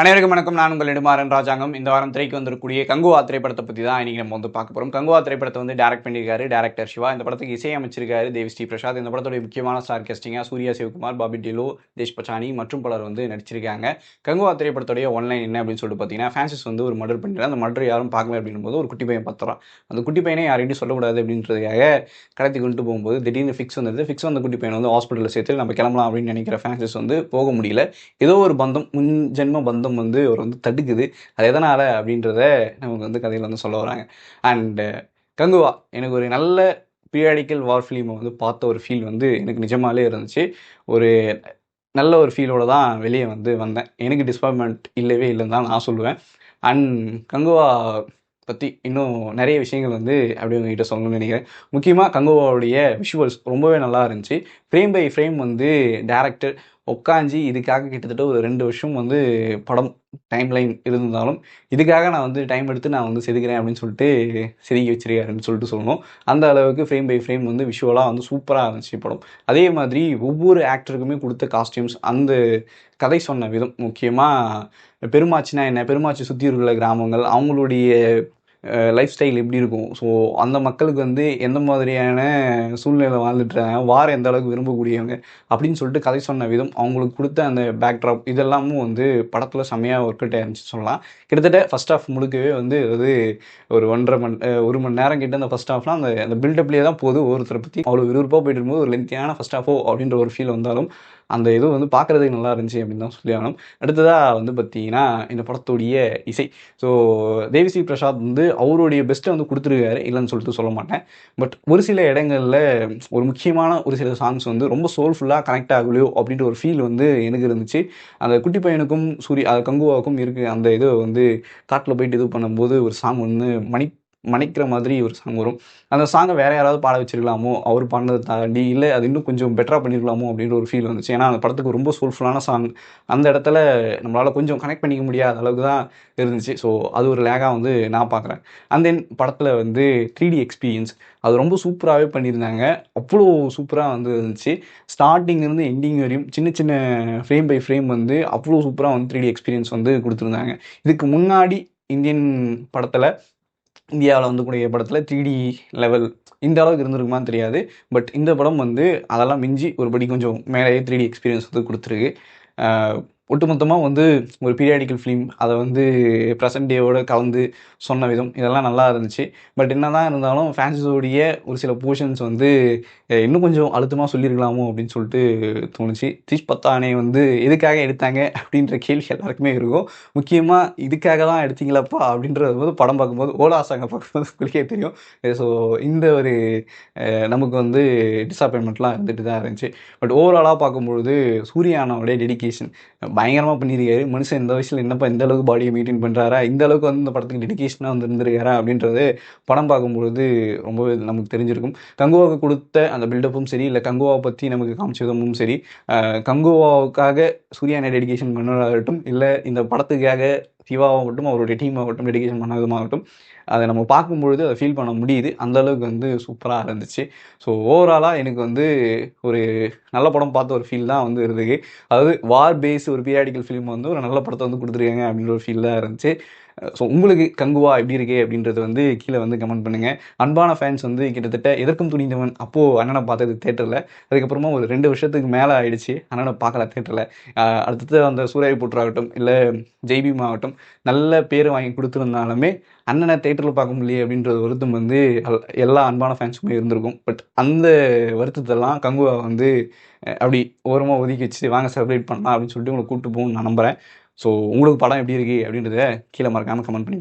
அனைவருக்கும் வணக்கம். நான் உங்கள் நெடுமாறன் ராஜாங்கம். இந்த வாரம் திரைக்கு வந்திருக்கக்கூடிய கங்குவா திரைப்படத்தை பற்றி தான் இன்னைக்கு நம்ம வந்து பார்க்க போகிறோம். கங்குவா திரைப்படத்தை வந்து டைரக்ட் பண்ணியிருக்காரு டேரக்டர் சிவா. இந்த படத்துக்கு இசையமைச்சிருக்காரு தேவி ஸ்ரீ பிரசாத். இந்த படத்துடைய முக்கியமான ஸ்டார் கேஸ்டிங்காக சூர்யா, சிவகுமார், பாபி டிலோ, தேஷ் பச்சானி மற்றும் பலர் வந்து நடிச்சிருக்காங்க. கங்குவா திரைப்படத்துடைய ஒன்லைன் என்ன அப்படின்னு சொல்லிட்டு பார்த்தீங்கன்னா, ஃபான்சிஸ் வந்து ஒரு மர்டர் பண்ணிடுறாங்க. அந்த மர்டர் யாரும் பார்க்கல அப்படின்னும் போது ஒரு குட்டி பையன் பார்த்துறான். அந்த குட்டி பையனை யாரையும் சொல்லக்கூடாது அப்படின்றதுக்காக கடத்தி கொண்டு போகும்போது திடீர்னு ஃபிக்ஸ் வந்துடுது. ஃபிக்ஸ் வந்த குட்டி பையனை வந்து ஹாஸ்பிட்டலில் சேர்த்து நம்ம கிளம்பலாம் அப்படின்னு நினைக்கிற ஃபான்சிஸ் வந்து போக முடியல. ஏதோ ஒரு பந்தம், முன் ஜென்ம பந்தம் வந்து அவர் வந்து தடுக்குது. அது எதனால் அப்படின்றத நமக்கு வந்து கதையில் வந்து சொல்ல வராங்க. அண்டு கங்குவா எனக்கு ஒரு நல்ல பீரியாடிக்கல் வார் ஃபிலிமை வந்து பார்த்த ஒரு ஃபீல் வந்து எனக்கு நிஜமாலே இருந்துச்சு. ஒரு நல்ல ஒரு ஃபீலோட தான் வெளியே வந்து வந்தேன். எனக்கு டிசப்பாயின்மெண்ட் இல்லவே இல்லைன்னு தான் நான் சொல்லுவேன். அண்ட் கங்குவா பற்றி இன்னும் நிறைய விஷயங்கள் வந்து அப்படியே உங்ககிட்ட சொல்லணும்னு நினைக்கிறேன். முக்கியமாக கங்குவாவுடைய விஷுவல்ஸ் ரொம்பவே நல்லா இருந்துச்சு. ஃப்ரேம் பை ஃப்ரேம் வந்து டேரக்டர் உட்காந்து இதுக்காக கிட்டத்தட்ட ஒரு 2 வருஷம் வந்து படம் டைம் லைன் இருந்தாலும் இதுக்காக நான் வந்து டைம் எடுத்து நான் வந்து செதுக்கிறேன் அப்படின்னு சொல்லிட்டு செதுக்கி வச்சிருக்காருன்னு சொல்லிட்டு சொல்லணும். அந்த அளவுக்கு ஃப்ரேம் பை ஃப்ரேம் வந்து விஷுவலாக வந்து சூப்பராக இருந்துச்சு படம். அதே மாதிரி ஒவ்வொரு ஆக்டருக்குமே கொடுத்த காஸ்டியூம்ஸ், அந்த கதை சொன்ன விதம், முக்கியமாக பெருமாச்சினா என்ன, பெருமாச்சி சுற்றி இருக்கிற கிராமங்கள், அவங்களுடைய லைஃப் ஸ்டைல் எப்படி இருக்கும், ஸோ அந்த மக்களுக்கு வந்து எந்த மாதிரியான சூழ்நிலை வாழ்ந்துட்டுறாங்க, வார எந்த அளவுக்கு விரும்பக்கூடியவங்க அப்படின்னு சொல்லிட்டு கதை சொன்ன விதம், அவங்களுக்கு கொடுத்த அந்த பேக்ட்ராப், இதெல்லாமும் வந்து படத்தில் செம்மையாக ஒர்க் அவுட் ஆயிருந்துச்சு சொல்லலாம். கிட்டத்தட்ட ஃபஸ்ட் ஹாஃப் முழுக்கவே வந்து அது ஒரு 1 மணி நேரம் கிட்ட அந்த ஃபஸ்ட் ஹாஃப்லாம் அந்த பில்டப்லேயே தான் போகுது. ஒருத்தரை பற்றி அவ்வளோ விறுவிறுப்பாக போயிட்டு இருக்கும்போது ஒரு லென்த்தியான ஃபஸ்ட் ஹாஃபோ அப்படின்ற ஒரு ஃபீல் வந்தாலும் அந்த இது வந்து பார்க்குறதுக்கு நல்லா இருந்துச்சு அப்படின்னு தான் சொல்லி ஆகணும். அடுத்ததாக வந்து பார்த்தீங்கன்னா இந்த படத்துடைய இசை. ஸோ தேவி ஸ்ரீ பிரசாத் வந்து அவருடைய பெஸ்ட்டை வந்து கொடுத்துருக்காரு, இல்லைன்னு சொல்லிட்டு சொல்ல மாட்டேன். பட் ஒரு சில இடங்களில் ஒரு முக்கியமான ஒரு சில சாங்ஸ் வந்து ரொம்ப சோல்ஃபுல்லாக கனெக்ட் ஆகலையோ அப்படின்ற ஒரு ஃபீல் வந்து எனக்கு இருந்துச்சு. அந்த குட்டி பையனுக்கும் கங்குவாவுக்கும் இருக்குது அந்த இது வந்து காட்டில் போயிட்டு இது பண்ணும்போது ஒரு சாங் வந்து மணிக்கிற மாதிரி ஒரு சாங் வரும். அந்த சாங்கை வேறு யாராவது பாட வச்சிருக்கலாமோ, அவர் பாடினதை தாண்டி, இல்லை அது இன்னும் கொஞ்சம் பெட்டராக பண்ணியிருக்கலாமோ அப்படின்ற ஒரு ஃபீல் வந்துச்சு. ஏன்னா அந்த படத்துக்கு ரொம்ப சோல்ஃபுல்லான சாங், அந்த இடத்துல நம்மளால் கொஞ்சம் கனெக்ட் பண்ணிக்க முடியாத அளவுக்கு தான் இருந்துச்சு. ஸோ அது ஒரு லேகாக வந்து நான் பார்க்குறேன். அண்ட் தென் படத்தில் வந்து 3D எக்ஸ்பீரியன்ஸ் அது ரொம்ப சூப்பராகவே பண்ணியிருந்தாங்க. அவ்வளோ சூப்பராக வந்து இருந்துச்சு. ஸ்டார்டிங்லேருந்து எண்டிங் வரையும் சின்ன சின்ன ஃப்ரேம் பை ஃப்ரேம் வந்து அவ்வளோ சூப்பராக வந்து 3D எக்ஸ்பீரியன்ஸ் வந்து கொடுத்துருந்தாங்க. இதுக்கு முன்னாடி இந்தியன் படத்தில், இந்தியாவில் வந்து கூடிய படத்தில் 3D லெவல் இந்த அளவுக்கு இருந்திருக்குமான்னு தெரியாது. பட் இந்த படம் வந்து அதெல்லாம் மிஞ்சி ஒருபடி கொஞ்சம் மேலேயே 3D எக்ஸ்பீரியன்ஸ் வந்து கொடுத்துருக்கு. ஒட்டுமொத்தமாக வந்து ஒரு பீரியாடிக்கல் ஃபிலிம் அதை வந்து ப்ரெசன்ட் டேவோட கலந்து சொன்ன விதம் இதெல்லாம் நல்லா இருந்துச்சு. பட் என்ன தான் இருந்தாலும் ஃபேன்ஸோடைய ஒரு சில போர்ஷன்ஸ் வந்து இன்னும் கொஞ்சம் அழுத்தமாக சொல்லியிருக்கலாமோ அப்படின்னு சொல்லிட்டு தோணுச்சு. தீஷ் பத்தானே வந்து எதுக்காக எடுத்தாங்க அப்படின்ற கேள்வி எல்லாருக்குமே இருக்கும். முக்கியமாக இதுக்காக தான் எடுத்தீங்களாப்பா அப்படின்றது போது படம் பார்க்கும்போது ஓலா சாங்கை பார்க்கும்போது உங்களுக்கே தெரியும். ஸோ இந்த ஒரு நமக்கு வந்து டிஸப்பாயின்மெண்ட்லாம் இருந்துட்டு தான் இருந்துச்சு. பட் ஓவராலாக பார்க்கும்பொழுது சூர்யானோடைய டெடிகேஷன் பயங்கரமாக பண்ணியிருக்காரு. மனுஷன் இந்த வயசில் என்னப்பா இந்த அளவுக்கு பாடியை மெயின்டைன் பண்ணுறாரா, இந்த அளவுக்கு வந்து இந்த படத்துக்கு டெடிகேஷனாக வந்து இருந்திருக்காரா அப்படின்றது படம் பார்க்கும்பொழுது ரொம்பவே நமக்கு தெரிஞ்சிருக்கும். கங்குவாவுக்கு கொடுத்த அந்த பில்டப்பும் சரி, இல்லை கங்குவாவை பற்றி நமக்கு காமிச்ச விதமும் சரி, கங்குவாவுக்காக சூர்யானை டெடிகேஷன் பண்ணதாகட்டும், இல்லை இந்த படத்துக்காக சிவாவாகட்டும் அவருடைய டீமாகட்டும் டெடிகேஷன் பண்ண விதமாகட்டும், அதை நம்ம பார்க்கும்பொழுது அதை ஃபீல் பண்ண முடியுது. அந்தளவுக்கு வந்து சூப்பராக இருந்துச்சு. ஸோ ஓவராலாக எனக்கு வந்து ஒரு நல்ல படம் பார்த்த ஒரு ஃபீல் தான் வந்து இருந்துச்சு. அதாவது வார் பேஸ் ஒரு பீரியாடிக்கல் ஃபிலிம் வந்து ஒரு நல்ல படத்தை வந்து கொடுத்துருக்காங்க அப்படின்ற ஒரு ஃபீல் தான் இருந்துச்சு. ஸோ உங்களுக்கு கங்குவா எப்படி இருக்கே அப்படின்றது வந்து கீழே வந்து கமெண்ட் பண்ணுங்கள். அன்பான ஃபேன்ஸ் வந்து கிட்டத்தட்ட எதற்கும் துணிந்தவன் அப்போது அண்ணனை பார்த்தது தேட்டரில், அதுக்கப்புறமா ஒரு 2 வருஷத்துக்கு மேலே ஆயிடுச்சு அண்ணனை பார்க்கல தேட்டரில். அடுத்தது அந்த சூர்யா போட்டுராகட்டும், இல்லை ஜெய்பீம் ஆகட்டும், நல்ல பேர் வாங்கி கொடுத்துருந்தாலுமே அண்ணனை தேட்டரில் பார்க்க முடியல அப்படின்றது வருத்தம் வந்து எல்லா அன்பான ஃபேன்ஸுக்குமே இருந்திருக்கும். பட் அந்த வருத்தத்தெல்லாம் கங்குவா வந்து அப்படி ஓரமாக ஒதுக்கி வச்சு வாங்க செலிப்ரேட் பண்ணலாம் அப்படின்னு சொல்லிட்டு உங்களை கூப்பிட்டு போகணும்னு நான் நம்புகிறேன். ஸோ உங்களுக்கு படம் எப்படி இருக்குது அப்படின்றத கீழே மறக்காமல் கமெண்ட் பண்ணிவிடுங்க.